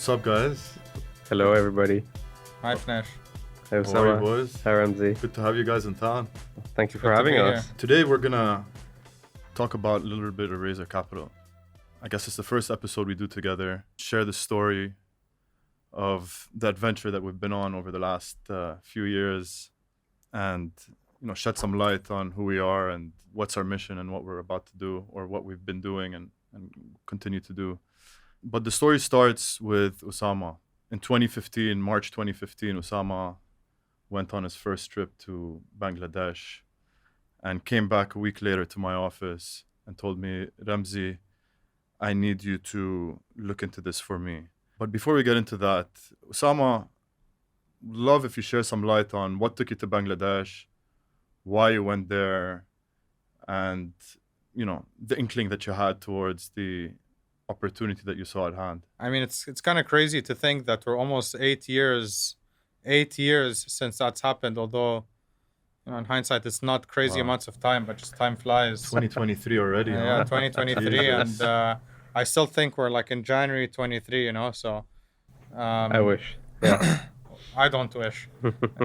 What's up, guys? Hello, everybody. Hi, Fnesh. Hi, How are you, Osama. boys? Hi, Ramzi. Good to have you guys in town. Thank you for Good to having be us. here. Today, we're gonna talk about a little bit of Razor Capital. I guess it's the first episode we do together. Share the story of the adventure that we've been on over the last few years, and shed some light on who we are and what's our mission and what we're about to do, or what we've been doing and continue to do. But the story starts with Osama. In 2015, March 2015, Osama went on his first trip to Bangladesh and came back a week later to my office and told me, Ramzi, I need you to look into this for me. But before we get into that, Osama, love if you share some light on what took you to Bangladesh, why you went there, and the inkling that you had towards the opportunity that you saw at hand. I mean, it's kind of crazy to think that we're almost 8 years since that's happened. Although, in hindsight, it's not crazy Wow. amounts of time, but just time flies. 2023 already, huh? Yeah, 2023, Jesus. and I still think we're like in January 23. So I wish. Yeah. I don't wish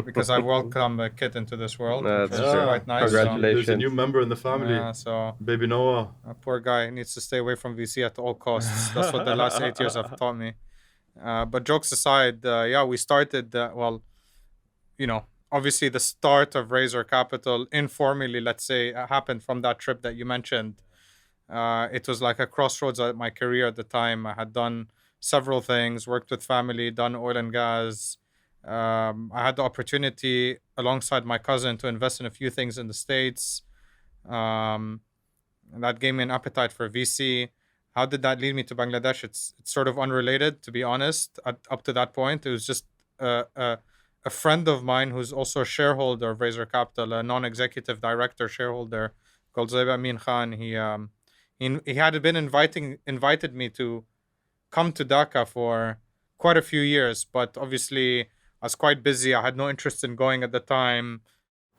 because I welcome a kid into this world. That's which is true. quite nice. Congratulations. There's a new member in the family, So baby Noah. a poor guy needs to stay away from VC at all costs. That's what the last 8 years have taught me. But jokes aside, we started, obviously the start of Razor Capital informally, let's say, happened from that trip that you mentioned. It was like a crossroads at my career at the time. I had done several things, worked with family, done oil and gas. I had the opportunity alongside my cousin to invest in a few things in the States. And that gave me an appetite for VC. How did that lead me to Bangladesh? It's sort of unrelated, to be honest. Up to that point, it was just a friend of mine who's also a shareholder of Razor Capital, a non-executive director shareholder called Zeba Amin Khan. He had been invited me to come to Dhaka for quite a few years, but obviously I was quite busy. I had no interest in going at the time.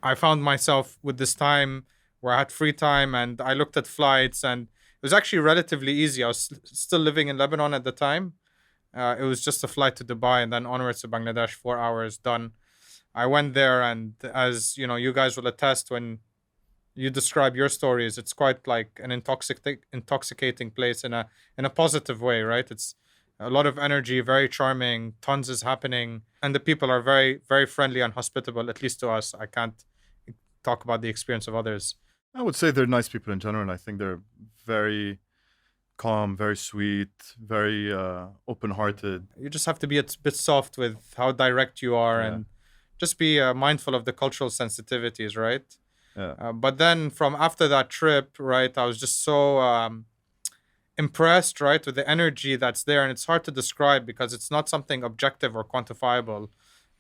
I found myself with this time where I had free time and I looked at flights, and it was actually relatively easy. I was still living in Lebanon at the time. It was just a flight to Dubai and then onwards to Bangladesh, 4 hours done. I went there, and as you guys will attest when you describe your stories, it's quite like an intoxicating place in a positive way, right? It's a lot of energy, very charming, tons is happening, and the people are very, very friendly and hospitable, at least to us. I can't talk about the experience of others. I would say they're nice people in general. I think they're very calm, very sweet, very open-hearted. You just have to be a bit soft with how direct you are, Yeah. and just be mindful of the cultural sensitivities, right? Yeah. But then from after that trip, right, I was just so impressed, right, with the energy that's there. And it's hard to describe because it's not something objective or quantifiable.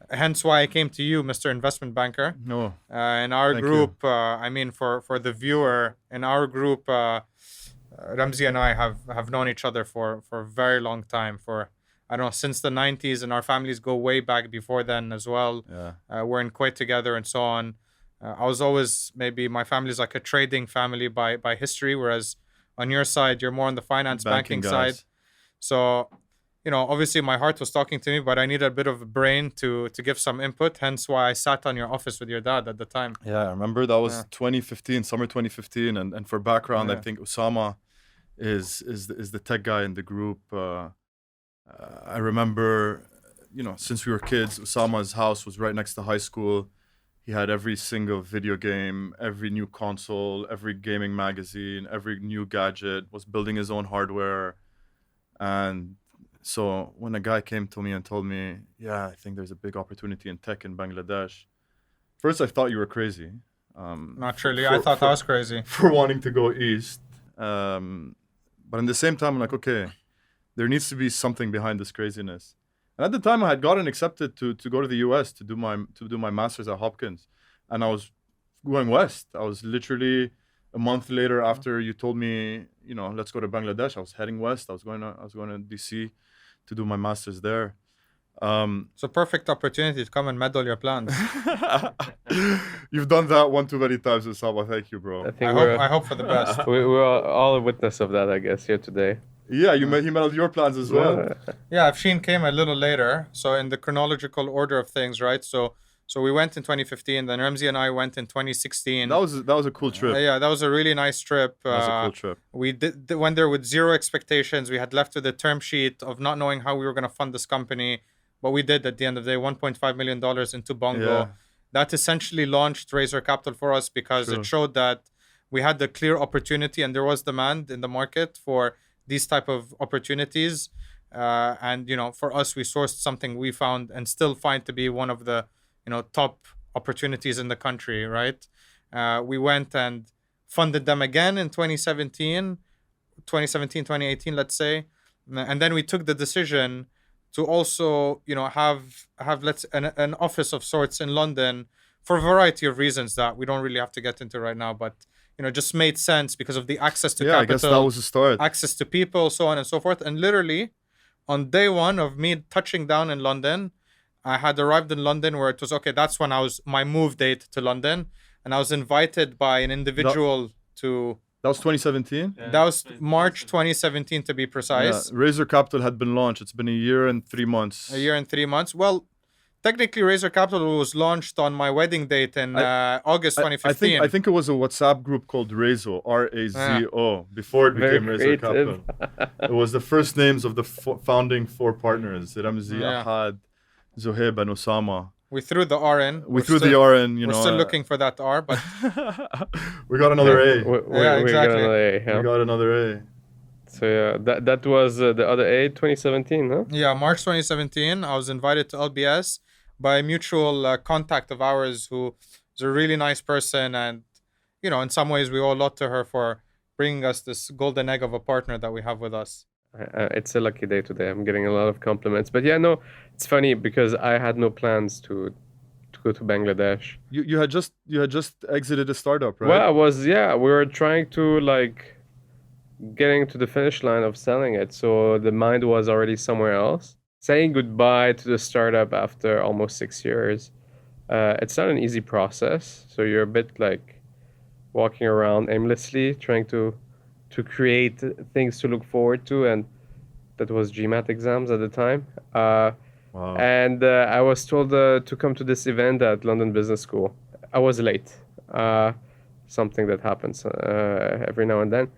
Hence why I came to you, Mr. Investment Banker. No. In our Thank group, for the viewer, in our group, Ramzi and I have known each other for a very long time, for, I don't know, since the 90s, and our families go way back before then as well. Yeah. We're in Kuwait together and so on. I was always, maybe my family's like a trading family by history, whereas on your side, you're more on the finance banking side. guys. So, obviously my heart was talking to me, but I needed a bit of a brain to give some input. Hence why I sat on your office with your dad at the time. Yeah, I remember that was Yeah. 2015, summer 2015, and for background, I Yeah. think Osama is the tech guy in the group. I remember, since we were kids, Osama's house was right next to high school. He had every single video game, every new console, every gaming magazine, every new gadget, was building his own hardware. And so when a guy came to me and told me, yeah, I think there's a big opportunity in tech in Bangladesh, first I thought you were crazy. Not really. I thought I was crazy. For wanting to go east. But at the same time, I'm like, okay, there needs to be something behind this craziness. And at the time, I had gotten accepted to go to the US to do my master's at Hopkins, and I was going west. I was literally a month later after you told me, let's go to Bangladesh. I was heading west. I was going to DC to do my master's there. It's a perfect opportunity to come and meddle your plans. You've done that one too many times, Osama. Thank you, bro. I think I hope for the best. we're all a witness of that, I guess, here today. Yeah, he met your plans as well. Yeah, Afshin came a little later. So in the chronological order of things, right? So we went in 2015. Then Ramsey and I went in 2016. That was a cool trip. Yeah, that was a really nice trip. That was a cool trip. We went there with zero expectations. We had left with a term sheet of not knowing how we were going to fund this company, but we did at the end of the day, $1.5 million into Bongo. Yeah. That essentially launched Razor Capital for us because True. it showed that we had the clear opportunity and there was demand in the market for these type of opportunities. And for us, we sourced something we found and still find to be one of the top opportunities in the country, right? We went and funded them again in 2017, 2018, let's say. And then we took the decision to also, have an office of sorts in London for a variety of reasons that we don't really have to get into right now, but just made sense because of the access to capital. I guess that was the start. Access to people, so on and so forth. And literally, on day one of me touching down in London, I had arrived in London where it was, okay, that's when my move date to London. And I was invited by an individual to... That was 2017? Yeah, that was March 2017 to be precise. Yeah. Razor Capital had been launched. It's been a year and 3 months. A year and 3 months. Well, technically, Razor Capital was launched on my wedding date in August 2015. I think it was a WhatsApp group called Razo, Razo, before it became Razor Capital. It was the first names of the founding 4 partners, Ramzi, Ahad, Zohaib, and Osama. We threw the R in. We threw the R in, We're still looking for that R, but... we got another A. Exactly. We got another A. So yeah, that was the other A, 2017, huh? Yeah, March 2017, I was invited to LBS by a mutual contact of ours who is a really nice person. And, in some ways, we owe a lot to her for bringing us this golden egg of a partner that we have with us. It's a lucky day today. I'm getting a lot of compliments. But yeah, no, it's funny because I had no plans to go to Bangladesh. You had just exited a startup, right? Well, we were trying to getting to the finish line of selling it. So the mind was already somewhere else. Saying goodbye to the startup after almost 6 years. It's not an easy process. So you're a bit walking around aimlessly, trying to create things to look forward to, and that was GMAT exams at the time. Wow. And I was told to come to this event at London Business School. I was late, something that happens every now and then.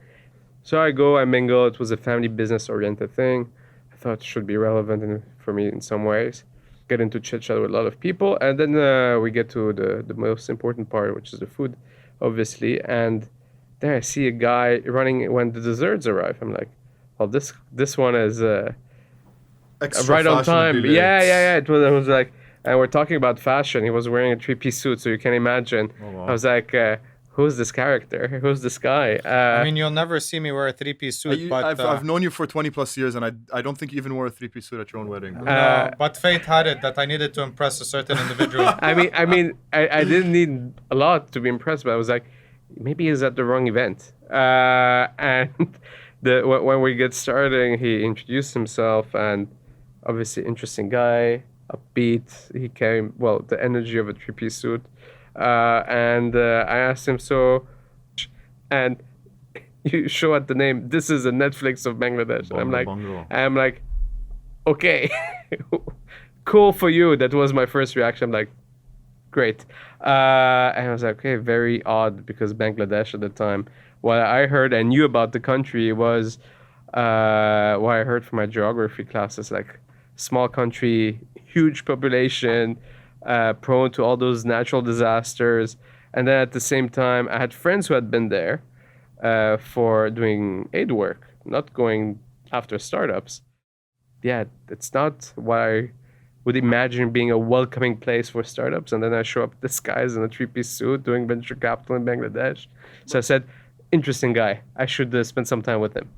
So I go, I mingle. It was a family business-oriented thing. I thought it should be relevant for me in some ways. Get into chit-chat with a lot of people, and then we get to the most important part, which is the food, obviously, and there I see a guy running when the desserts arrive. I'm like, well, this one is right on time. Yeah. It was like, and we're talking about fashion. He was wearing a 3-piece suit, so you can imagine. Oh, wow. I was like, who's this character? Who's this guy? I mean, you'll never see me wear a 3-piece suit. But I've known you for 20 plus years, and I don't think you even wore a 3-piece suit at your own wedding. No, but fate had it that I needed to impress a certain individual. I didn't need a lot to be impressed, but I was like, maybe he's at the wrong event. And when we get started, he introduced himself, and obviously interesting guy, upbeat. He came, the energy of a 3-piece suit. And I asked him, and you show at the name, this is a Netflix of Bangladesh. And I'm like, okay, cool for you. That was my first reaction. I'm like, great. And I was like, okay, very odd, because Bangladesh at the time, what I heard and knew about the country was what I heard from my geography classes, small country, huge population, prone to all those natural disasters. And then at the same time, I had friends who had been there for doing aid work, not going after startups. Yeah, it's not what I would imagine being a welcoming place for startups. And then I show up disguised in a 3-piece suit doing venture capital in Bangladesh. So I said, interesting guy. I should spend some time with him.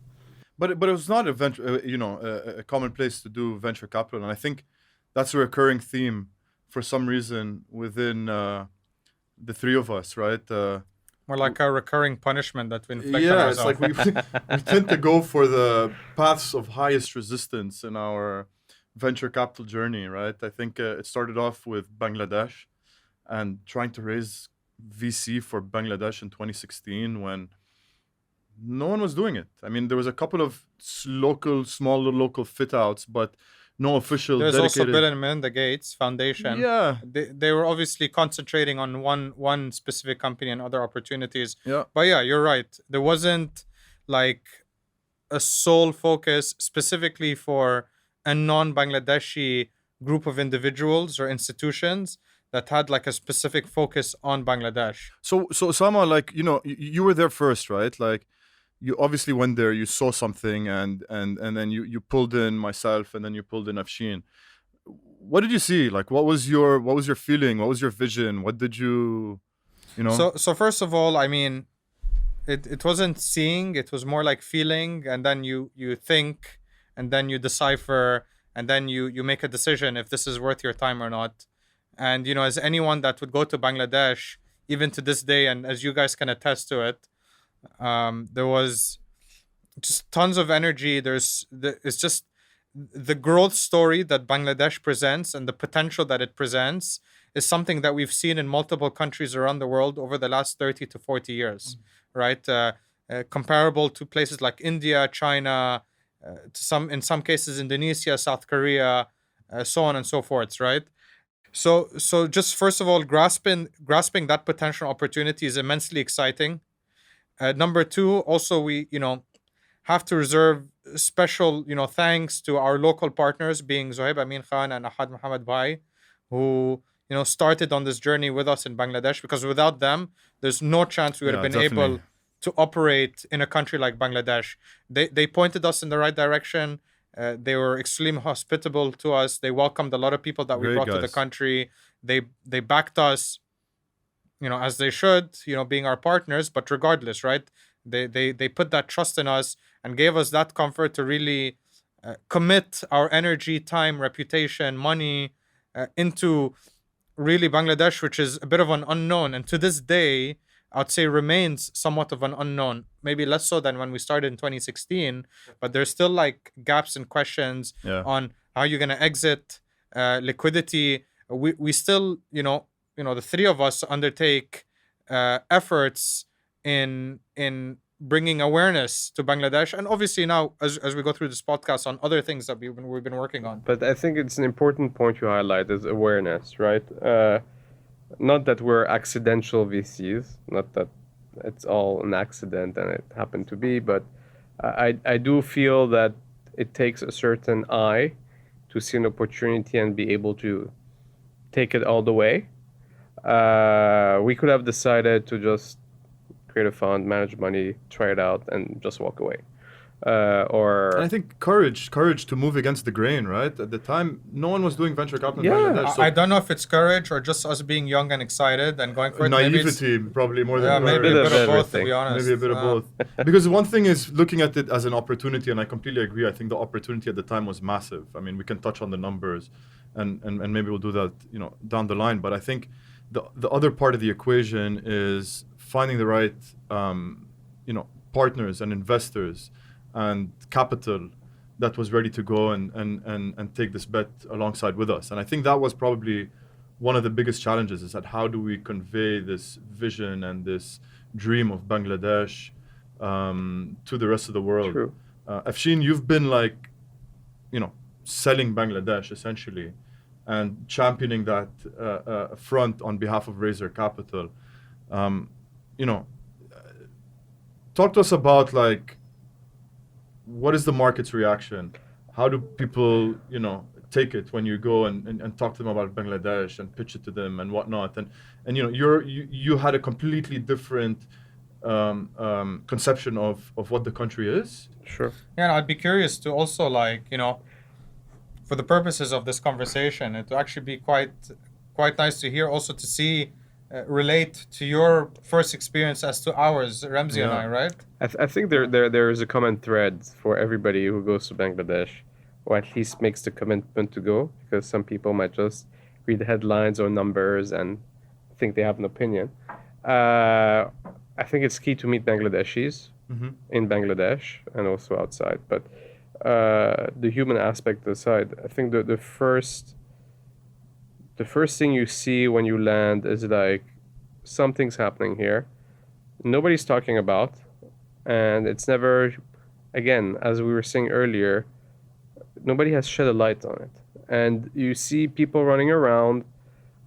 But it was not a common place to do venture capital. And I think that's a recurring theme for some reason within the 3 of us, right? More like a recurring punishment that we inflict on ourselves. It's like we tend to go for the paths of highest resistance in our venture capital journey, right? I think it started off with Bangladesh and trying to raise VC for Bangladesh in 2016 when no one was doing it. I mean, there was a couple of small local fit outs, but no official There's also dedicated. Bill and Melinda Gates Foundation. Yeah, They were obviously concentrating on one specific company and other opportunities. yeah, But yeah, you're right. There wasn't like a sole focus specifically for a non-Bangladeshi group of individuals or institutions that had like a specific focus on Bangladesh. So Osama, like, you were there first, right? Like, you obviously went there, you saw something, and then you pulled in myself, and then you pulled in Afshin. What did you see? Like, what was your feeling? What was your vision? What did you know? So first of all, I mean, it wasn't seeing, it was more like feeling, and then you think, and then you decipher, and then you make a decision if this is worth your time or not. And as anyone that would go to Bangladesh, even to this day, and as you guys can attest to it, there was just tons of energy. It's just the growth story that Bangladesh presents and the potential that it presents is something that we've seen in multiple countries around the world over the last 30 to 40 years, right? Comparable to places like India, China, in some cases Indonesia, South Korea, so on and so forth, right? So just first of all, grasping that potential opportunity is immensely exciting. Number two, also we have to reserve special thanks to our local partners, being Zohaib Amin Khan and Ahad Muhammad Bhai, who started on this journey with us in Bangladesh. Because without them, there's no chance we would have Yeah, been definitely. able to operate in a country like Bangladesh. They pointed us in the right direction. They were extremely hospitable to us. They welcomed a lot of people that we Great brought to the guys. country. They backed us, as they should, being our partners. But regardless, right? They put that trust in us and gave us that comfort to really commit our energy, time, reputation, money into really Bangladesh, which is a bit of an unknown, and to this day, I'd say remains somewhat of an unknown. Maybe less so than when we started in 2016, but there's still like gaps and questions Yeah. on how you're gonna exit, liquidity. We still, the three of us undertake efforts in bringing awareness to Bangladesh, and obviously now as we go through this podcast on other things that we've been working on. But I think it's an important point you highlight is awareness, right? Not that we're accidental VCs, not that it's all an accident and it happened to be, but I do feel that it takes a certain eye to see an opportunity and be able to take it all the way. We could have decided to just create a fund, manage money, try it out, and just walk away. And I think courage to move against the grain, right? At the time, no one was doing venture capital in Yeah. Bangladesh. So I don't know if it's courage or just us being young and excited and going for it. Maybe it's, naivety, probably more yeah, than maybe a courage. bit of both, to everything. be honest. Maybe a bit of both. Because one thing is looking at it as an opportunity, and I completely agree. I think the opportunity at the time was massive. I mean, we can touch on the numbers, and maybe we'll do that, down the line. But I think the other part of the equation is finding the right, partners and investors and capital that was ready to go and take this bet alongside with us. And I think that was probably one of the biggest challenges, is that how do we convey this vision and this dream of Bangladesh to the rest of the world. True. Afshin, you've been like, selling Bangladesh essentially and championing that front on behalf of Razor Capital. You know, talk to us about like, what is the market's reaction? How do people, take it when you go and talk to them about Bangladesh and pitch it to them and whatnot? And you had a completely different conception of what the country is. Sure. Yeah, and I'd be curious to also for the purposes of this conversation, it would actually be quite nice to hear, also to see relate to your first experience as to ours, Ramsey and Yeah. I, right? I think there is a common thread for everybody who goes to Bangladesh, or at least makes the commitment to go, because some people might just read the headlines or numbers and think they have an opinion. I think it's key to meet Bangladeshis in Bangladesh and also outside. But the human aspect aside, I think the first thing you see when you land is like, something's happening here. Nobody's talking about. and it's never, again, as we were saying earlier, nobody has shed a light on it. And you see people running around,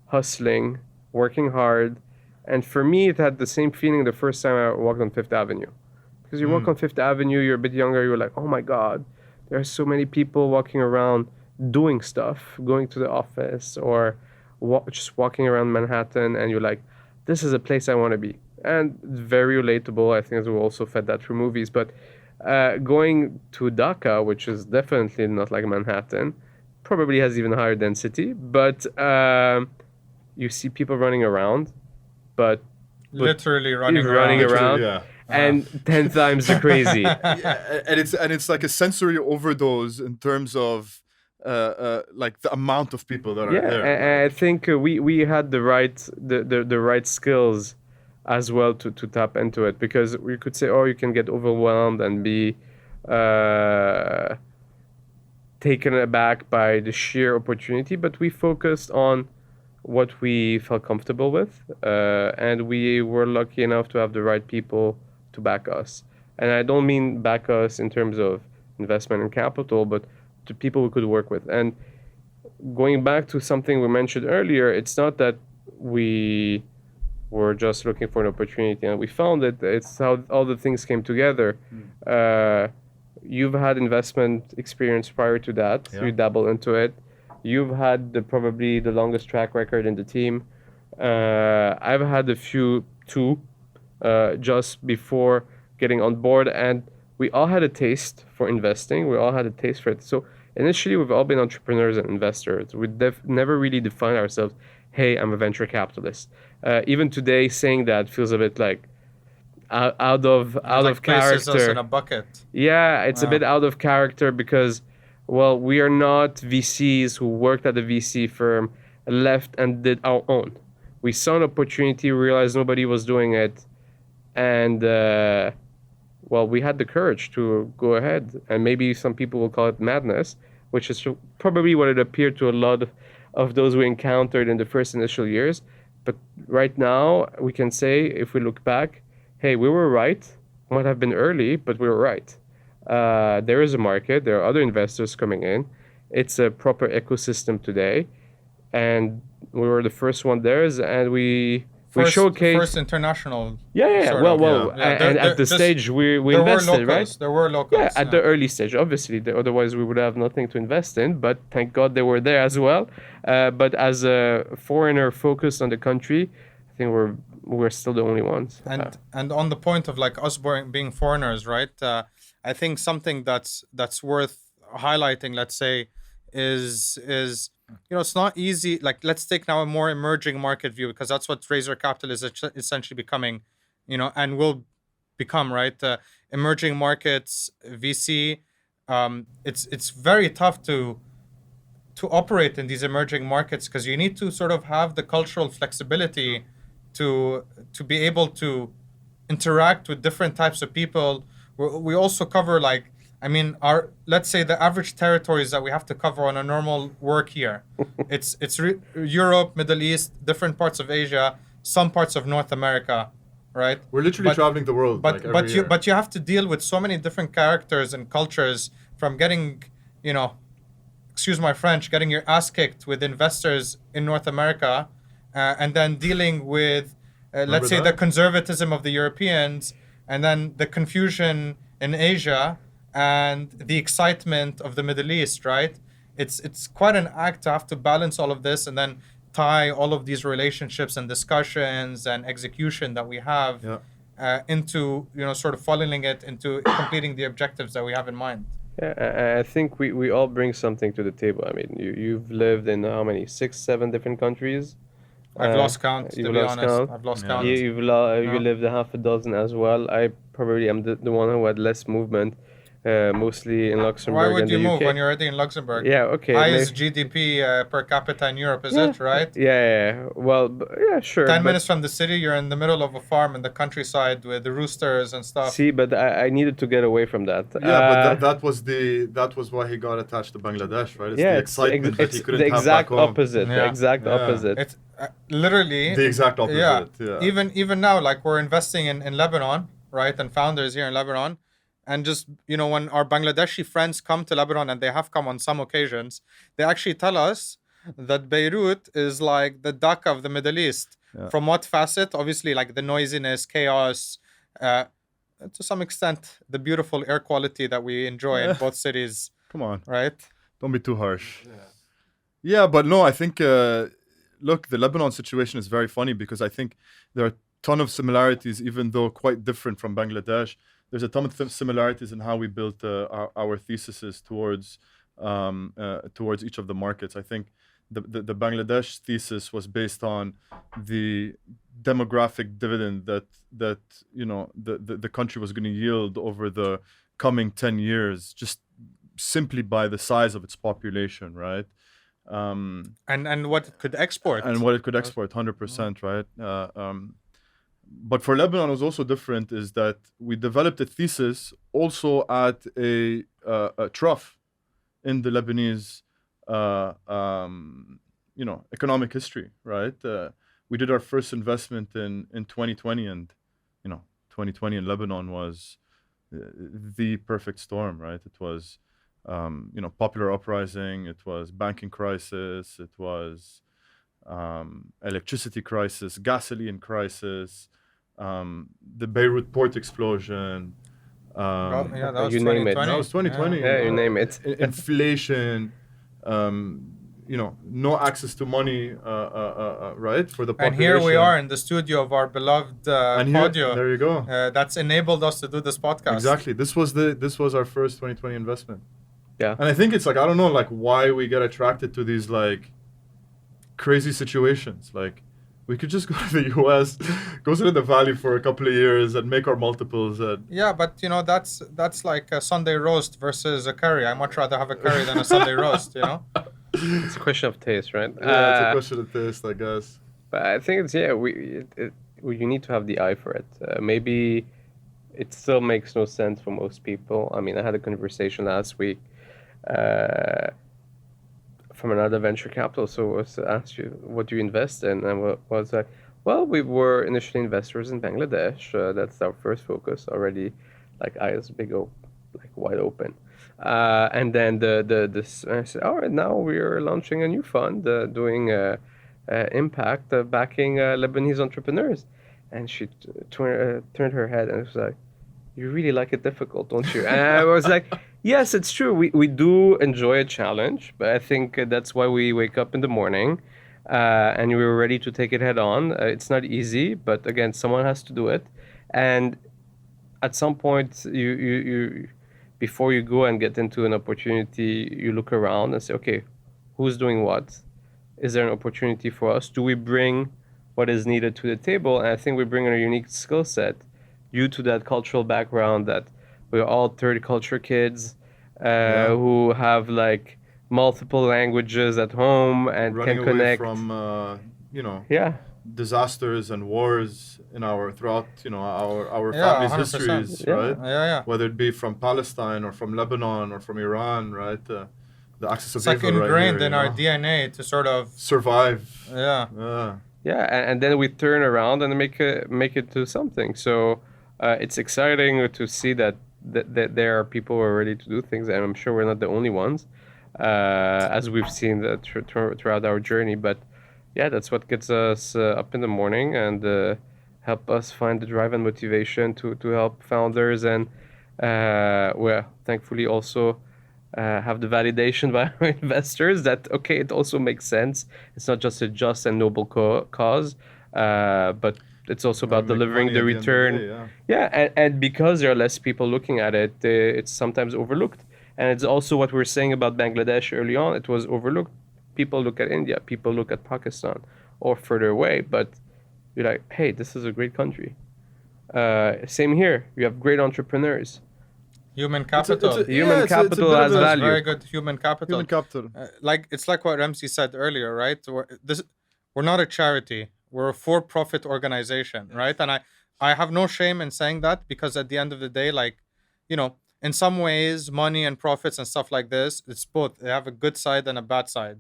hustling, working hard. And for me, it had the same feeling the first time I walked on Fifth Avenue. Because you walk on Fifth Avenue, you're a bit younger, you're like, oh my God, there are so many people walking around doing stuff, going to the office or just walking around Manhattan, and you're like, this is a place I want to be. And it's very relatable. I think we also fed that through movies. But going to Dhaka, which is definitely not like Manhattan, probably has even higher density, but you see people running around, but Literally running running around. around. Yeah. And 10 times the crazy. Yeah, and it's like a sensory overdose in terms of like the amount of people that are Yeah, there. and I think we had the right skills as well to tap into it, because we could say, oh, you can get overwhelmed and be taken aback by the sheer opportunity, but we focused on what we felt comfortable with, and we were lucky enough to have the right people to back us. And I don't mean back us in terms of investment and capital, but to people we could work with. And going back to something we mentioned earlier, it's not that we were just looking for an opportunity and we found it. It's how all the things came together. You've had investment experience prior to that. Yeah. You dabble into it. You've had probably the longest track record in the team. I've had a few too, just before getting on board, and we all had a taste for investing. We all had a taste for it. So initially, we've all been entrepreneurs and investors. We never really defined ourselves, hey, I'm a venture capitalist. Even today, saying that feels a bit like out of Places us character. in a bucket. Yeah, it's a bit out of character because, well, we are not VCs who worked at a VC firm, left and did our own. We saw an opportunity, realized nobody was doing it, and well, we had the courage to go ahead. And maybe some people will call it madness, which is probably what it appeared to a lot of those we encountered in the first initial years. But right now, we can say, if we look back, hey, we were right. Might have been early, but we were right. There is a market. There are other investors coming in. It's a proper ecosystem today, and we were the first one there, and we showcased First international. yeah. sort Well, of. well, Yeah. and at the Just- stage we there invested, were locals. right? There were locals. Yeah, at the early stage, obviously. Otherwise, we would have nothing to invest in. But thank God they were there as well. But as a foreigner focused on the country, I think we're still the only ones. And on the point of like us being foreigners, right? I think something that's worth highlighting, let's say, is it's not easy. Like, let's take now a more emerging market view, because that's what Razor Capital is essentially becoming, and will become, right? Emerging markets, VC. It's very tough to operate in these emerging markets, because you need to sort of have the cultural flexibility to be able to interact with different types of people. We also cover, like, let's say the average territories that we have to cover on a normal work year. It's Europe, Middle East, different parts of Asia, some parts of North America, right? We're literally traveling the world. But like, every but you year. but you have to deal with so many different characters and cultures, from getting, excuse my French, getting your ass kicked with investors in North America, and then dealing with, let's say, the conservatism of the Europeans, and then the confusion in Asia, and the excitement of the Middle East, right? It's quite an act to have to balance all of this, and then tie all of these relationships and discussions and execution that we have into, sort of funneling it into completing the objectives that we have in mind. Yeah, I think we all bring something to the table. I mean, you've lived in how many, 6, 7 different countries? I've lost count, to you've be lost honest. count? I've lost Yeah. count. You lived a half a dozen as well. I probably am the one who had less movement, mostly in Luxembourg Why would and you the move UK. when you're already in Luxembourg? Yeah, okay. Highest GDP per capita in Europe, is it, right? Yeah. Well, yeah, sure. 10 but minutes from the city, you're in the middle of a farm in the countryside with the roosters and stuff. See, but I needed to get away from that. Yeah, but that was why he got attached to Bangladesh, right? It's the excitement that he couldn't the have exact back home. opposite. The Yeah. exact Yeah. opposite. It's literally The exact opposite. Yeah. Even now, like, we're investing in Lebanon, right, and founders here in Lebanon. And just, when our Bangladeshi friends come to Lebanon, and they have come on some occasions, they actually tell us that Beirut is like the Dhaka of the Middle East. Yeah. From what facet? Obviously, like the noisiness, chaos, uh, to some extent, the beautiful air quality that we enjoy in both cities, Come on, right? don't be too harsh. Yeah, but no, I think look, the Lebanon situation is very funny because I think there are a ton of similarities, even though quite different from Bangladesh. There's a ton of similarities in how we built our theses towards each of the markets. I think the Bangladesh thesis was based on the demographic dividend that the country was going to yield over the coming 10 years, just simply by the size of its population, right? And what it could export. And what it could export, 100%, right? But for Lebanon, it was also different, is that we developed a thesis also at a trough in the Lebanese, economic history, right? We did our first investment in 2020, and 2020 in Lebanon was the perfect storm, right? It was popular uprising, it was banking crisis, it was electricity crisis, gasoline crisis, the Beirut port explosion. Yeah, that was You name it. 2020. That was 2020. Yeah, you name it. Inflation, no access to money, right, for the population. And here we are in the studio of our beloved And here, Audio. there you go. That's enabled us to do this podcast. Exactly. This was our first 2020 investment. Yeah. And I think it's like, I don't know, like, why we get attracted to these like crazy situations. Like, we could just go to the US, go to the Valley for a couple of years and make our multiples. Yeah, but that's like a Sunday roast versus a curry. I much rather have a curry than a Sunday roast. It's a question of taste, right? Yeah, it's a question of taste, I guess. But I think it's you need to have the eye for it. Maybe it still makes no sense for most people. I mean, I had a conversation last week from another venture capital. So I was asked you, what do you invest in? And I was like, well, we were initially investors in Bangladesh. That's our first focus already, like eyes wide open. And then I said, all right, now we are launching a new fund doing impact, backing Lebanese entrepreneurs. And she turned her head and was like, you really like it difficult, don't you? And I was like, yes, it's true. We do enjoy a challenge, but I think that's why we wake up in the morning and we're ready to take it head on. It's not easy, but again, someone has to do it. And at some point, you before you go and get into an opportunity, you look around and say, okay, who's doing what? Is there an opportunity for us? Do we bring what is needed to the table? And I think we bring a unique skill set due to that cultural background, that we're all third culture kids who have like multiple languages at home and running can connect away from yeah, disasters and wars throughout our Yeah, families' 100%. histories, Yeah. right? Yeah. Whether it be from Palestine or from Lebanon or from Iran, right? The axis of It's like evil ingrained right here, in our DNA to sort of survive. yeah. and then we turn around and make it to something. So it's exciting to see that there are people who are ready to do things, and I'm sure we're not the only ones, as we've seen that throughout our journey. But yeah, that's what gets us up in the morning and help us find the drive and motivation to help founders and thankfully also have the validation by our investors that okay, it also makes sense. It's not just a just and noble cause, but it's also about Make delivering money the at end of the return. day, And because there are less people looking at it, it's sometimes overlooked. And it's also what we were saying about Bangladesh early on. It was overlooked. People look at India, people look at Pakistan or further away, but you're like, hey, this is a great country. Same here. You have great entrepreneurs. Human capital. Human capital has That's value. very good human capital. Human capital. It's like what Ramsey said earlier, right? We're not a charity. We're a for-profit organization, right? And I have no shame in saying that, because at the end of the day, like, in some ways, money and profits and stuff like this, it's both. They have a good side and a bad side.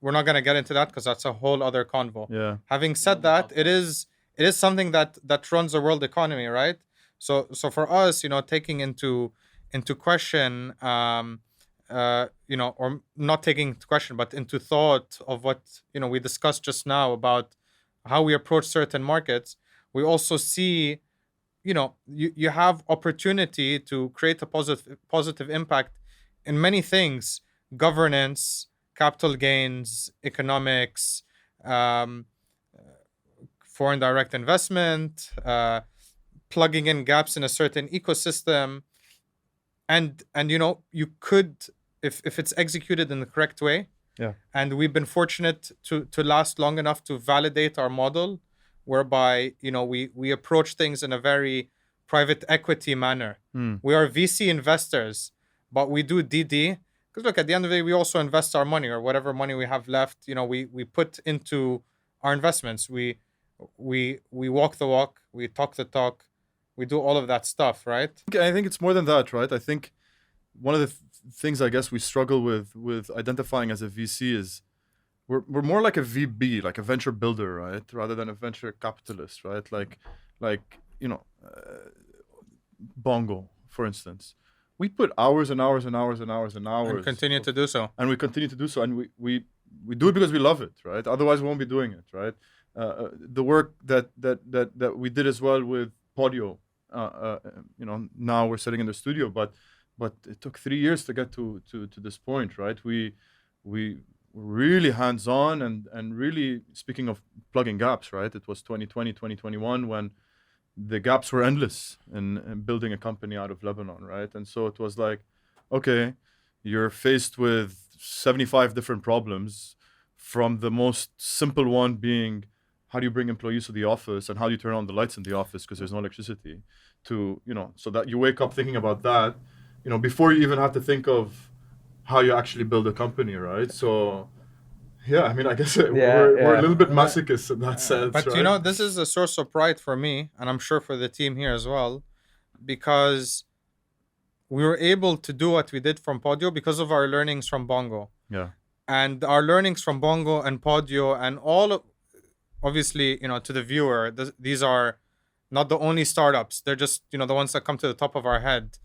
We're not gonna get into that because that's a whole other convo. Yeah. Having said that, it it is something that runs the world economy, right? So for us, taking into question, or not taking into question, but into thought of what we discussed just now about how we approach certain markets, we also see, you have opportunity to create a positive impact in many things: governance, capital gains, economics, um, foreign direct investment, plugging in gaps in a certain ecosystem. And you could, if it's executed in the correct way, Yeah. and we've been fortunate to last long enough to validate our model, whereby we approach things in a very private equity manner. Hmm. We are VC investors, but we do DD, because look, at the end of the day, we also invest our money, or whatever money we have left, we put into our investments. We walk the walk, we talk the talk, we do all of that stuff, right? I think it's more than that, right? I think one of the things I guess we struggle with identifying as a VC is we're more like a VB, like a venture builder, right, rather than a venture capitalist, right? Like Bongo, for instance, we put hours and hours and hours and hours and hours, And continue to do so. and we continue to do so, and we do it because we love it, right? Otherwise, we won't be doing it, right? The work that we did as well with Podio, now we're sitting in the studio, but it took 3 years to get to this point, right? We were really hands-on, and really, speaking of plugging gaps, right? It was 2020, 2021 when the gaps were endless in building a company out of Lebanon, right? And so it was like, okay, you're faced with 75 different problems, from the most simple one being, how do you bring employees to the office, and how do you turn on the lights in the office because there's no electricity, to, so that you wake up thinking about that, before you even have to think of how you actually build a company, right? So, yeah, I mean, I guess we're a little bit masochists in that sense, But right? this is a source of pride for me, and I'm sure for the team here as well, because we were able to do what we did from Podio because of our learnings from Bongo. Yeah. And our learnings from Bongo and Podio, and all of, obviously, to the viewer, these are not the only startups. They're just, the ones that come to the top of our head.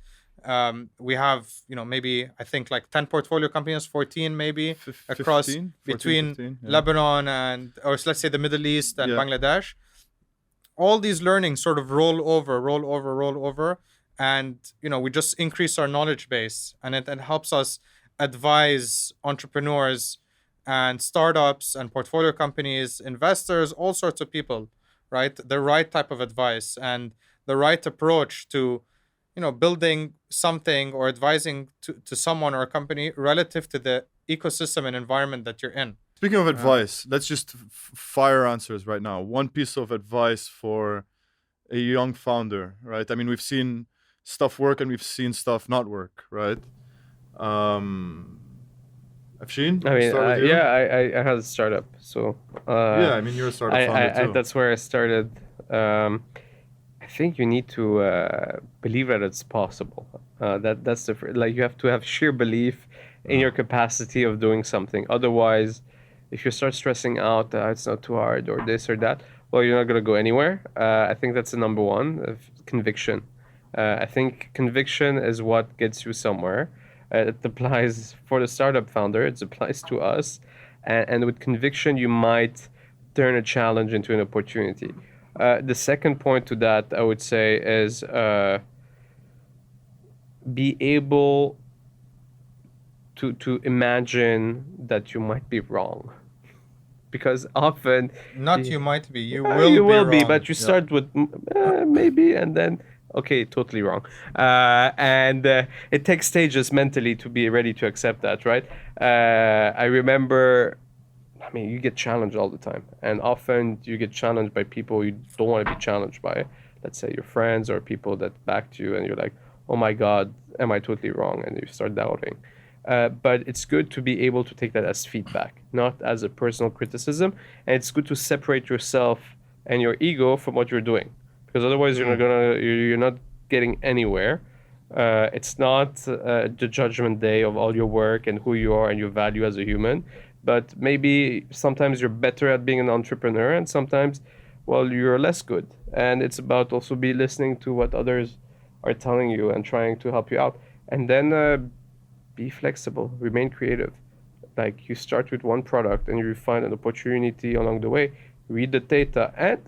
We have, maybe, I think, like 10 portfolio companies, 14 maybe, across 15, 14, between 15, yeah. Lebanon or let's say the Middle East and Yeah. Bangladesh. All these learnings sort of roll over, and we just increase our knowledge base, and it helps us advise entrepreneurs and startups and portfolio companies, investors, all sorts of people, right? The right type of advice and the right approach to building something or advising to someone or a company relative to the ecosystem and environment that you're in. Speaking of advice, let's just fire answers right now. One piece of advice for a young founder, right? I mean, we've seen stuff work and we've seen stuff not work, right? Afshin, I mean, start with you. I had a startup, so Yeah, I mean, you're a startup founder too. that's where I started. I think you need to believe that it's possible. That's the like you have to have sheer belief in your capacity of doing something. Otherwise, if you start stressing out that it's not too hard or this or that, well, you're not gonna go anywhere. I think that's the number one of conviction. I think conviction is what gets you somewhere. It applies for the startup founder. It applies to us, and with conviction, you might turn a challenge into an opportunity. The second point to that, I would say, is be able to imagine that you might be wrong, because often Not you- you might be, you uh, will you be will be, wrong. but you start with maybe, and then okay, totally wrong. And it takes stages mentally to be ready to accept that, right? I remember, I mean, you get challenged all the time, and often you get challenged by people you don't want to be challenged by. Let's say your friends or people that backed you, and you're like, oh my God, am I totally wrong? And you start doubting. But it's good to be able to take that as feedback, not as a personal criticism. And it's good to separate yourself and your ego from what you're doing, because otherwise you're not getting anywhere. It's not the judgment day of all your work and who you are and your value as a human. But maybe sometimes you're better at being an entrepreneur, and sometimes, well, you're less good. And it's about also be listening to what others are telling you and trying to help you out. And then be flexible, remain creative. Like you start with one product and you find an opportunity along the way, read the data, and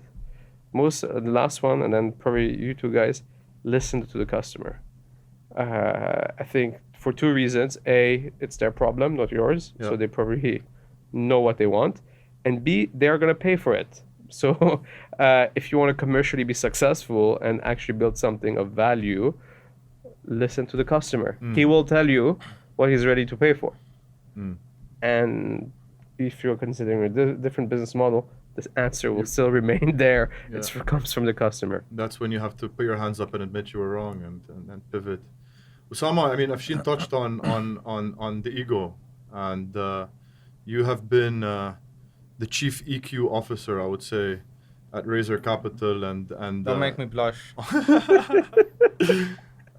the last one, and then probably you two guys, listen to the customer. I think for two reasons. A, it's their problem, not yours. Yeah. So they probably know what they want. And B, they're going to pay for it. So if you want to commercially be successful and actually build something of value, listen to the customer. He will tell you what he's ready to pay for. And if you're considering a different business model, this answer will still remain there. Yeah. It comes from the customer. That's when you have to put your hands up and admit you were wrong and pivot. Usama, I mean, Afshin touched on the ego, and you have been the chief EQ officer, I would say, at Razor Capital, and Don't make me blush.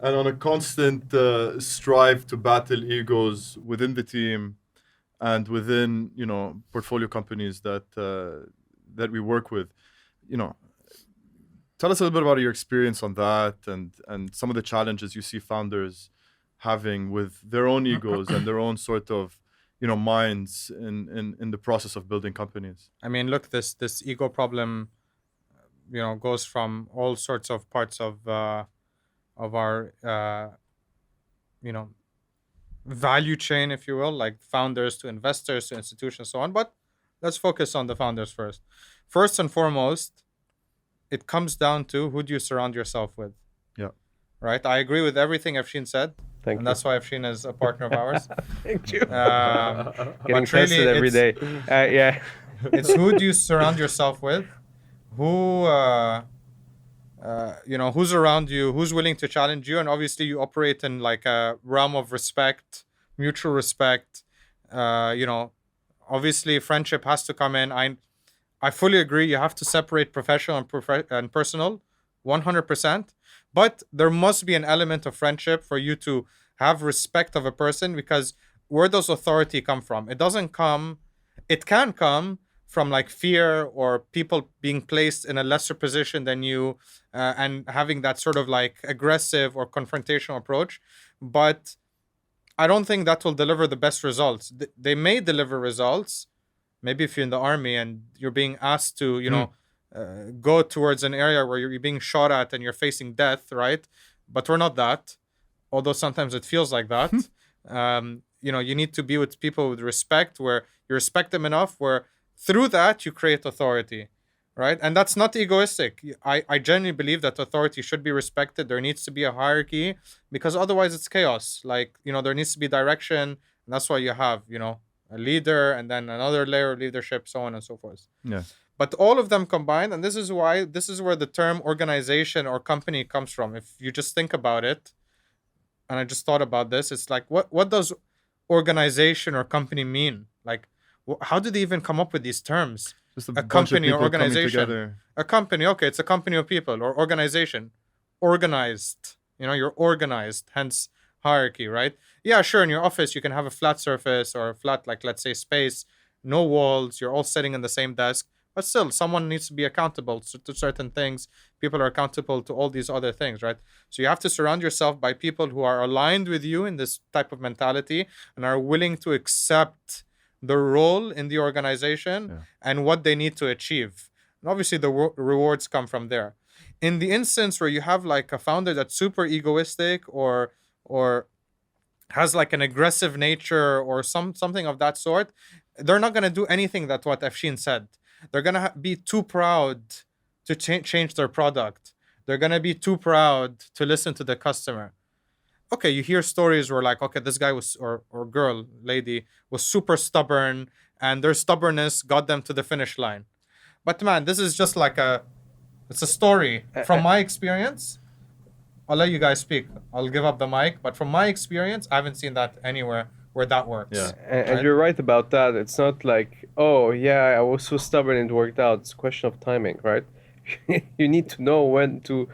and on a constant strive to battle egos within the team and within, portfolio companies that we work with. Tell us a little bit about your experience on that and some of the challenges you see founders having with their own egos and their own sort of, minds in the process of building companies. I mean, look, this ego problem, goes from all sorts of parts of our, value chain, if you will, like founders to investors to institutions, so on. But let's focus on the founders first. First and foremost, it comes down to who do you surround yourself with. Yeah. Right. I agree with everything Afshin said. Thank and you. that's why Afshin is a partner of ours. Thank you. But Getting tested every day. Yeah. It's who do you surround yourself with, who who's around you, who's willing to challenge you, and obviously you operate in like a realm of respect, mutual respect. Obviously friendship has to come in. I fully agree. You have to separate professional and personal, 100%. But there must be an element of friendship for you to have respect of a person, because where does authority come from? It can come from like fear or people being placed in a lesser position than you and having that sort of like aggressive or confrontational approach. But I don't think that will deliver the best results. They may deliver results. Maybe if you're in the army and you're being asked to, go towards an area where you're being shot at and you're facing death, right? But we're not that, although sometimes it feels like that. You need to be with people with respect, where you respect them enough, where through that you create authority, right? And that's not egoistic. I genuinely believe that authority should be respected. There needs to be a hierarchy, because otherwise it's chaos. Like, there needs to be direction. And that's why you have, a leader and then another layer of leadership, so on and so forth. Yeah. But all of them combined, and this is where the term organization or company comes from. If you just think about it, and I just thought about this, it's like, what does organization or company mean? Like, how did they even come up with these terms? Just A bunch of company or people coming organization. together. A company, okay, it's a company of people, or organization. Organized. You're organized, hence hierarchy, right? Yeah, sure, in your office you can have a flat surface or a flat, like, let's say, space, no walls, you're all sitting in the same desk. But still, someone needs to be accountable to certain things. People are accountable to all these other things, right? So you have to surround yourself by people who are aligned with you in this type of mentality and are willing to accept the role in the organization and what they need to achieve. And obviously, the rewards come from there. In the instance where you have like a founder that's super egoistic or has like an aggressive nature or something of that sort, they're not going to do anything that what Afshin said. They're going to be too proud to change their product. They're going to be too proud to listen to the customer. Okay, you hear stories where like, okay, this guy was, or girl, lady, was super stubborn and their stubbornness got them to the finish line. But man, this is just like it's a story. From my experience, I'll let you guys speak. I'll give up the mic. But from my experience, I haven't seen that anywhere where that works. Yeah. And you're right about that. It's not like, oh, yeah, I was so stubborn and it worked out. It's a question of timing, right? You need to know when to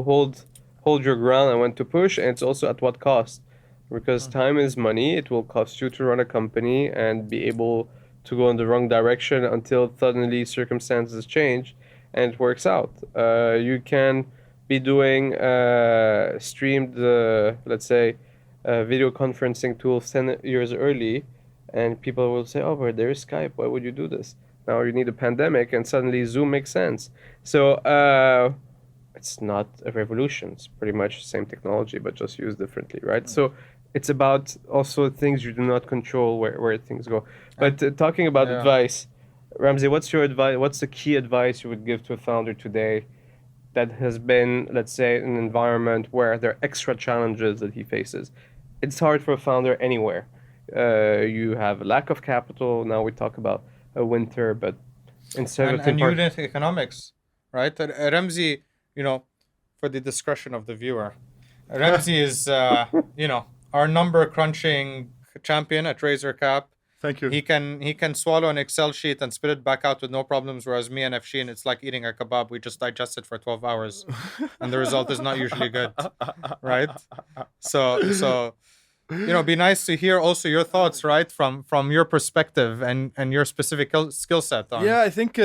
hold your ground and when to push. And it's also at what cost. Because time is money. It will cost you to run a company and be able to go in the wrong direction until suddenly circumstances change. and it works out. You can be doing streamed, let's say, video conferencing tools 10 years early, and people will say, oh, but there's Skype. Why would you do this? Now you need a pandemic, and suddenly Zoom makes sense. So it's not a revolution. It's pretty much the same technology, but just used differently, right? So it's about also things you do not control where things go. But talking about Yeah. advice, Ramsey, what's your advice? What's the key advice you would give to a founder today that has been, let's say, an environment where there are extra challenges that he faces? It's hard for a founder anywhere. You have a lack of capital. Now we talk about a winter, but instead of And unit economics, right? Ramsey, for the discretion of the viewer, Ramsey is, our number crunching champion at Razor Cap. Thank you. He can swallow an Excel sheet and spit it back out with no problems. Whereas me and Afshin, it's like eating a kebab. We just digest it for 12 hours, and the result is not usually good, right? So be nice to hear also your thoughts, right, from your perspective and your specific skill set. On. Yeah, I think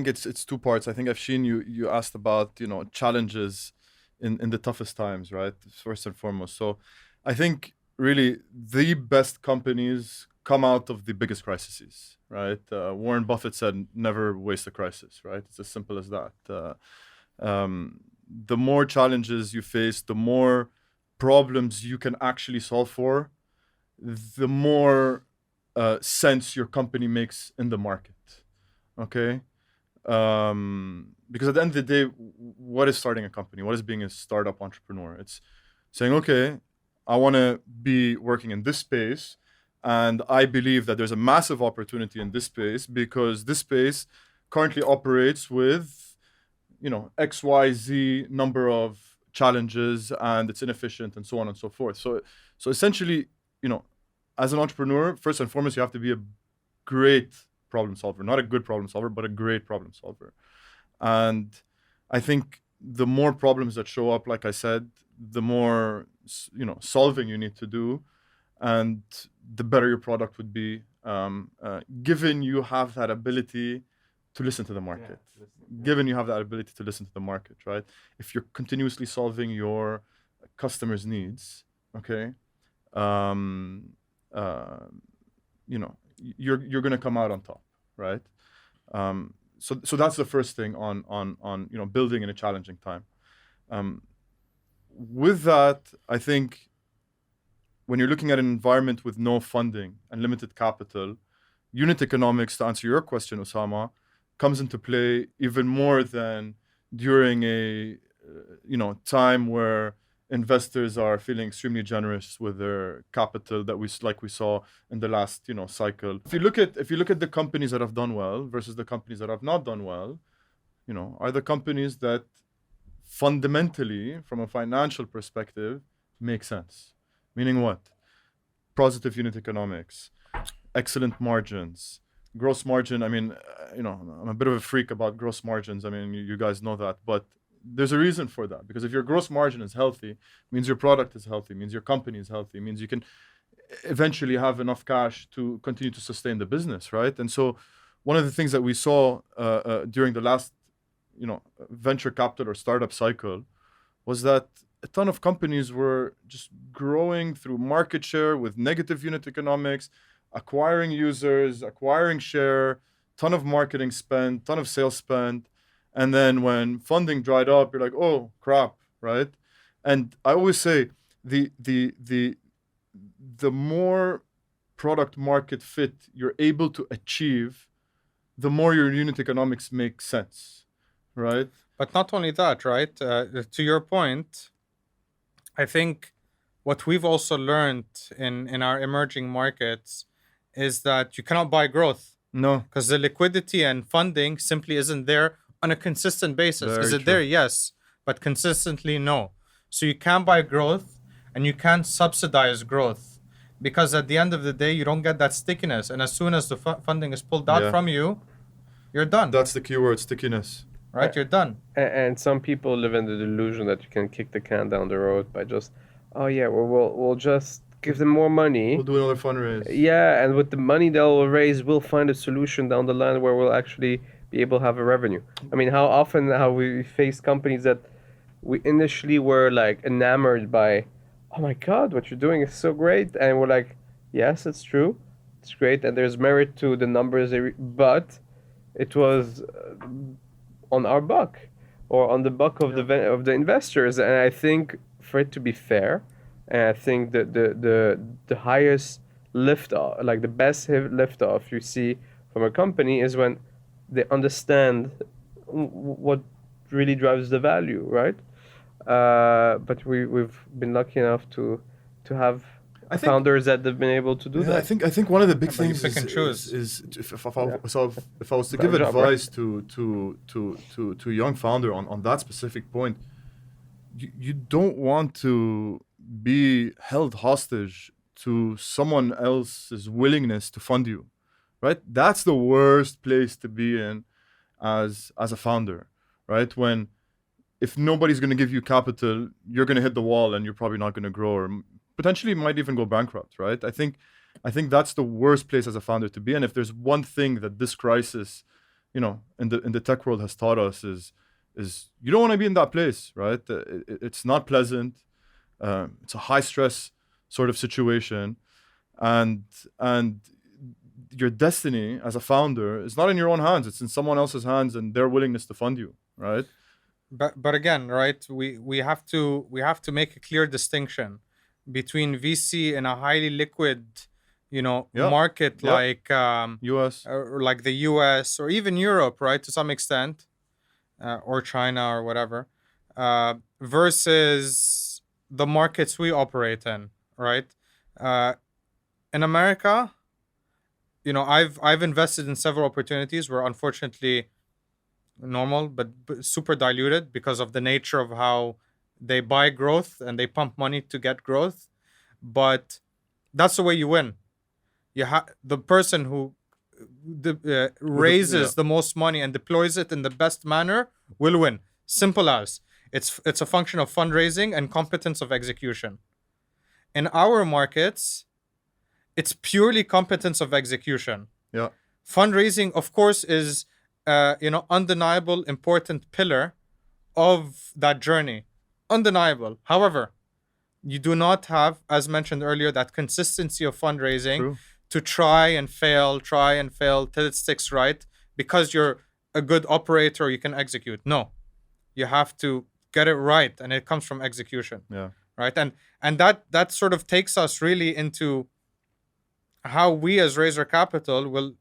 it's two parts. I think Afshin, you asked about challenges in the toughest times, right? First and foremost. So I think really the best companies come out of the biggest crises, right? Warren Buffett said, "Never waste a crisis," right? It's as simple as that. The more challenges you face, the more problems you can actually solve for, the more sense your company makes in the market. Okay? Because at the end of the day, what is starting a company? What is being a startup entrepreneur? It's saying, okay, I want to be working in this space, and I believe that there's a massive opportunity in this space because this space currently operates with, XYZ number of challenges, and it's inefficient, and so on and so forth. So essentially, as an entrepreneur, first and foremost, you have to be a great problem solver, not a good problem solver, but a great problem solver. And I think the more problems that show up, like I said, the more solving you need to do, and the better your product would be, given you have that ability to listen to the market. Given you have that ability to listen to the market, right? If you're continuously solving your customers' needs, okay, you're going to come out on top, right? So that's the first thing on building in a challenging time. With that, I think when you're looking at an environment with no funding and limited capital, unit economics, to answer your question, Osama, comes into play even more than during a time where investors are feeling extremely generous with their capital that we saw in the last cycle. If you look at the companies that have done well versus the companies that have not done well, are the companies that fundamentally, from a financial perspective, make sense. Meaning what? Positive unit economics, excellent margins, gross margin. I mean, I'm a bit of a freak about gross margins. I mean, you guys know that, but there's a reason for that. Because if your gross margin is healthy, it means your product is healthy, it means your company is healthy, it means you can eventually have enough cash to continue to sustain the business, right? And so one of the things that we saw during the last venture capital or startup cycle was that a ton of companies were just growing through market share with negative unit economics, acquiring users, acquiring share, ton of marketing spend, ton of sales spend. And then when funding dried up, you're like, oh crap, right? And I always say the more product market fit you're able to achieve, the more your unit economics make sense, right? But not only that, right? To your point, I think what we've also learned in our emerging markets is that you cannot buy growth. No. Because the liquidity and funding simply isn't there on a consistent basis. Very Is it true. there? Yes. But consistently, no. So you can buy growth and you can subsidize growth. Because at the end of the day, you don't get that stickiness. And as soon as the funding is pulled out Yeah. from you, you're done. That's the keyword, stickiness. Right? You're done. And some people live in the delusion that you can kick the can down the road by just, oh yeah, we'll just give them more money. We'll do another fundraise. Yeah, and with the money they'll raise, we'll find a solution down the line where we'll actually be able to have a revenue. I mean, how often have we faced companies that we initially were like enamored by, oh my God, what you're doing is so great, and we're like, yes, it's true, it's great, and there's merit to the numbers, but it was on our buck, or on the buck of the investors, and I think for it to be fair, and I think that the highest lift off, like the best lift off you see from a company is when they understand what really drives the value, right? But we've been lucky enough to have I think- founders that have been able to do Yeah, that. I think one of the big Yeah, but you things pick and choose. is if I, Yeah. so if I was to Our give job, right? advice to a young founder on that specific point, you don't want to be held hostage to someone else's willingness to fund you, right? That's the worst place to be in as a founder, right? When if nobody's going to give you capital, you're going to hit the wall and you're probably not going to grow, or potentially might even go bankrupt, right? I think that's the worst place as a founder to be. And if there's one thing that this crisis, in the tech world has taught us is you don't want to be in that place, right? It's not pleasant. It's a high stress sort of situation, and your destiny as a founder is not in your own hands. It's in someone else's hands and their willingness to fund you, right? But again, right? We have to make a clear distinction between VC in a highly liquid, Yeah. market Yeah. like US. or like the US or even Europe, right, to some extent, or China or whatever, versus the markets we operate in, right? In America, I've invested in several opportunities where unfortunately normal but super diluted because of the nature of how they buy growth and they pump money to get growth. But that's the way you win. The person who raises the most money and deploys it in the best manner will win. Simple as. It's a function of fundraising and competence of execution. In our markets, it's purely competence of execution. Yeah. Fundraising, of course, is undeniable important pillar of that journey. Undeniable. However, you do not have, as mentioned earlier, that consistency of fundraising. True. To try and fail till it sticks, right? Because you're a good operator, you can execute. No, you have to get it right, and it comes from execution. Yeah. Right, and that sort of takes us really into how we as Razor Capital will.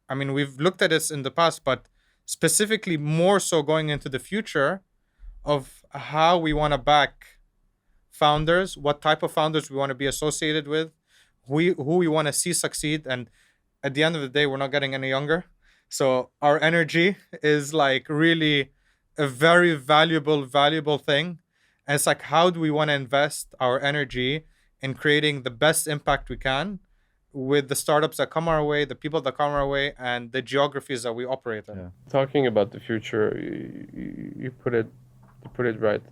I mean, we've looked at this in the past, but specifically more so going into the future of how we want to back founders, what type of founders we want to be associated with, who we want to see succeed. And at the end of the day, we're not getting any younger. So our energy is like really a very valuable thing. And it's like, how do we want to invest our energy in creating the best impact we can with the startups that come our way, the people that come our way, and the geographies that we operate in? Yeah. Talking about the future, you put it right.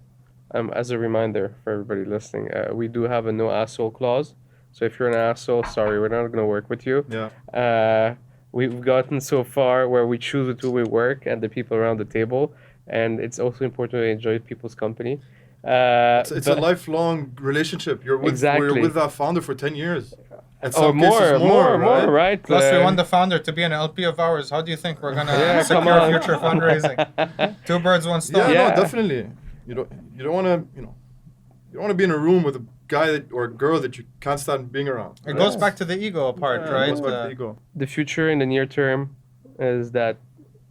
As a reminder for everybody listening, we do have a no asshole clause. So if you're an asshole, sorry, we're not going to work with you. Yeah. We've gotten so far where we choose with who we work and the people around the table, and it's also important to enjoy people's company. It's a lifelong relationship. You're with that founder for 10 years. At some cases more, right? right? Plus, we want the founder to be an LP of ours. How do you think we're gonna secure future fundraising? Two birds, one stone. Yeah, no, definitely. You don't want to you don't want to be in a room with a guy or a girl that you can't stand being around. It goes back to the ego part, right? It goes back to the ego. The future in the near term is that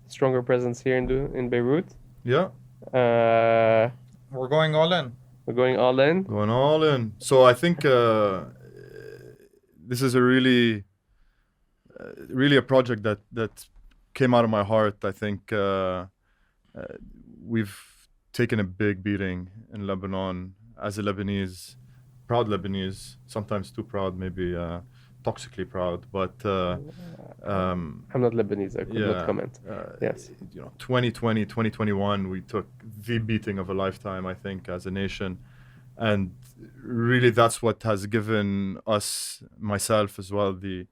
stronger presence here in Beirut. Yeah. We're going all in. We're going all in. Going all in. So I think this is a really a project that came out of my heart. I think we've taken a big beating in Lebanon as a Lebanese, proud Lebanese, sometimes too proud, maybe toxically proud, but I'm not Lebanese, I could not comment. Yes. 2020, 2021, we took the beating of a lifetime, I think, as a nation. And really that's what has given us, myself as well, the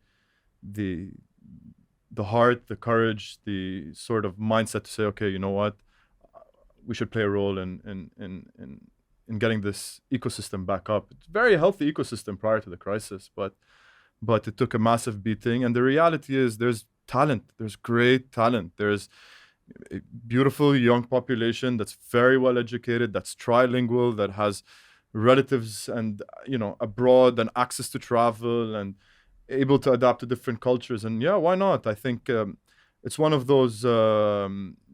the heart, the courage, the sort of mindset to say, okay, you know what, we should play a role in getting this ecosystem back up. It's a very healthy ecosystem prior to the crisis, but it took a massive beating. And the reality is, there's talent. There's great talent. There's a beautiful young population that's very well educated, that's trilingual, that has relatives and abroad, and access to travel, and able to adapt to different cultures. And yeah, why not? I think it's one of those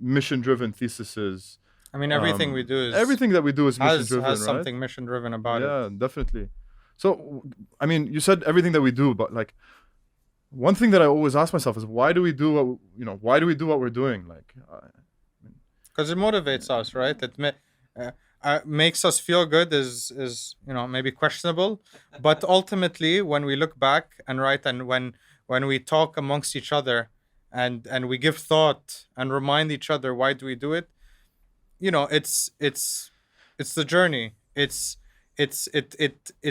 mission-driven theses. I mean, everything we do is everything that we do is mission-driven, has right? something mission-driven about it. Yeah, definitely. So, I mean, you said everything that we do, but like, one thing that I always ask myself is, why do we do what we're doing? Like, because it motivates us, right? It makes us feel good is maybe questionable, but ultimately when we look back and when we talk amongst each other and we give thought and remind each other why do we do it, it's the journey. It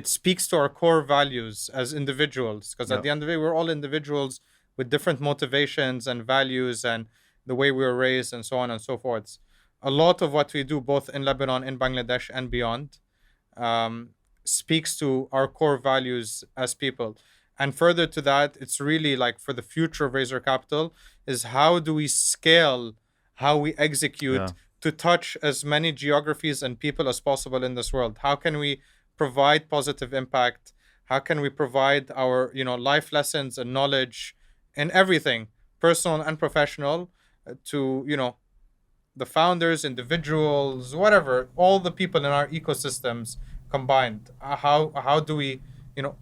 speaks to our core values as individuals, because at the end of the day, we're all individuals with different motivations and values and the way we were raised and so on and so forth. A lot of what we do, both in Lebanon, in Bangladesh, and beyond, speaks to our core values as people. And further to that, it's really like, for the future of Razor Capital, is how do we scale, how we execute to touch as many geographies and people as possible in this world? How can we provide positive impact? How can we provide our life lessons and knowledge in everything, personal and professional, to the founders, individuals, whatever, all the people in our ecosystems combined? How do we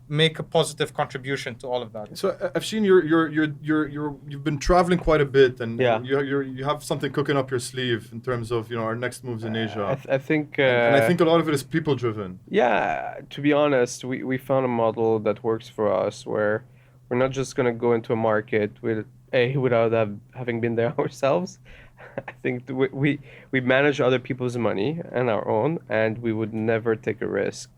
make a positive contribution to all of that? So Afshin, you've been traveling quite a bit, and you have something cooking up your sleeve in terms of our next moves in Asia. I think and I think a lot of it is people driven. Yeah, to be honest, we found a model that works for us, where we're not just going to go into a market without having been there ourselves. I think we manage other people's money and our own, and we would never take a risk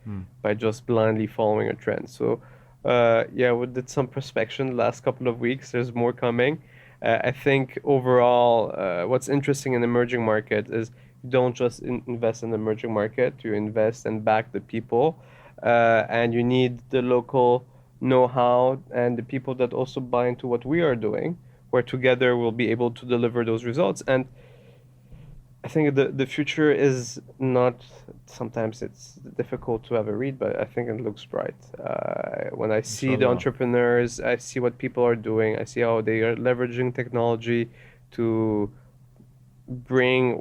by just blindly following a trend. So we did some prospection the last couple of weeks. There's more coming. I think overall, what's interesting in emerging market is you don't just invest in the emerging market, you invest and back the people, and you need the local know-how and the people that also buy into what we are doing, where together we'll be able to deliver those results. And I think the future is not, sometimes it's difficult to have a read, but I think it looks bright. When I see the entrepreneurs, I see what people are doing, I see how they are leveraging technology to bring,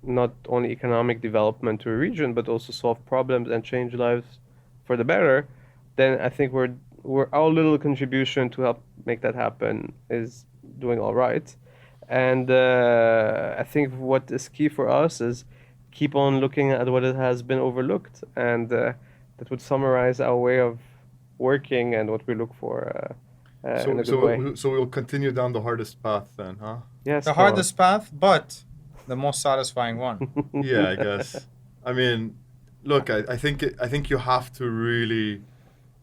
not only economic development to a region, but also solve problems and change lives for the better, then I think our little contribution to help make that happen is doing all right. And I think what is key for us is keep on looking at what it has been overlooked, and that would summarize our way of working and what we look for in a good way. So we'll continue down the hardest path then, huh? Yes, the hardest path, but the most satisfying one. Yeah, I guess. I mean, look, I think you have to really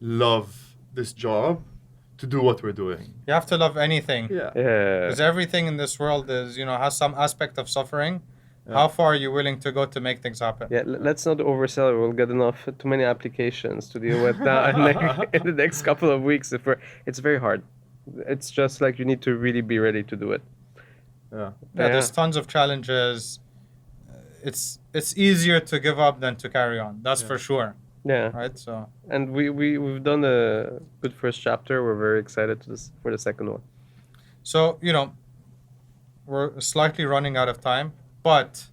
love this job to do what we're doing. You have to love anything. Yeah. Because everything in this world is, has some aspect of suffering. Yeah. How far are you willing to go to make things happen? Yeah, let's not oversell it. We'll get too many applications to deal with now in the next couple of weeks. It's very hard. It's just like you need to really be ready to do it. Yeah, there's tons of challenges. It's easier to give up than to carry on. That's for sure. Yeah. Right. So. And we've done a good first chapter. We're very excited for the second one. So we're slightly running out of time, but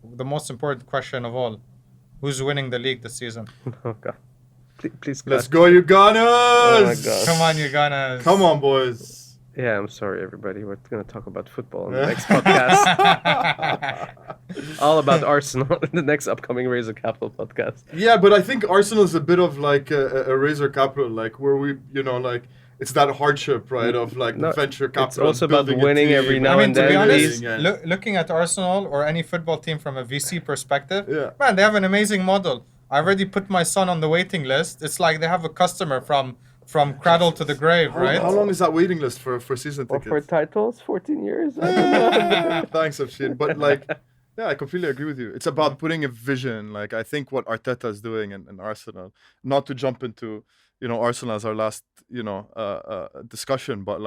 the most important question of all: who's winning the league this season? Oh God! Please. Let's go, you Gunners! Oh my God. Come on, you Gunners! Come on, boys! Yeah, I'm sorry, everybody. We're going to talk about football in the next podcast. All about Arsenal in the next upcoming Razor Capital podcast. Yeah, but I think Arsenal is a bit of like a Razor Capital, like where we, it's that hardship, right, of like venture capital. It's also about winning every now and then. To be honest, looking at Arsenal or any football team from a VC perspective, man, they have an amazing model. I already put my son on the waiting list. It's like they have a customer from from cradle to the grave, right? How long is that waiting list for season Or tickets? for titles, 14 years. I don't know. Thanks, Afshin. But yeah, I completely agree with you. It's about putting a vision. I think what Arteta is doing in Arsenal, not to jump into, Arsenal as our last, discussion, but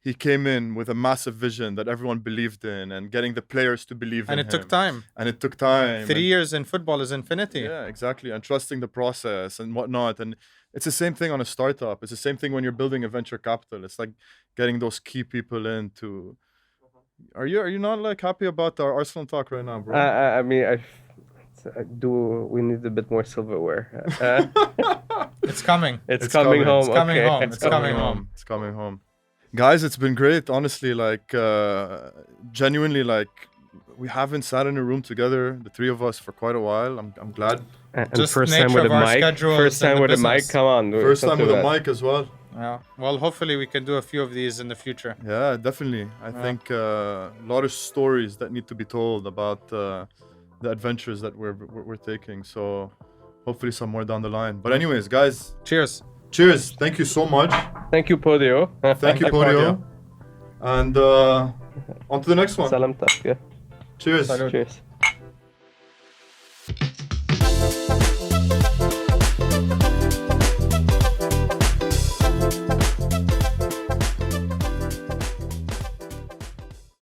he came in with a massive vision that everyone believed in and getting the players to believe in And him. it took time. And it took time. 3 years in football is infinity. Yeah, exactly. And trusting the process and whatnot. And it's the same thing on a startup. It's the same thing when you're building a venture capital. It's like getting those key people in to... Are you not happy about our Arsenal talk right now, bro? I mean, we need a bit more silverware. It's coming. It's coming home. It's coming okay. home. It's coming home. It's coming home. Guys, it's been great. Honestly, genuinely, we haven't sat in a room together, the three of us, for quite a while. I'm glad. And Just first time nature with a of our mic. schedules First and time the with a mic. business. Come on. First time something with a that- mic as well. Yeah. Well, hopefully we can do a few of these in the future. Yeah, definitely. I think a lot of stories that need to be told about the adventures that we're taking. So hopefully some more down the line. But anyways, guys, Cheers. cheers. Thank you so much. Thank you, Podio. Thank you, Podio. And on to the next one. Salam tak. Cheers. Salud. Cheers.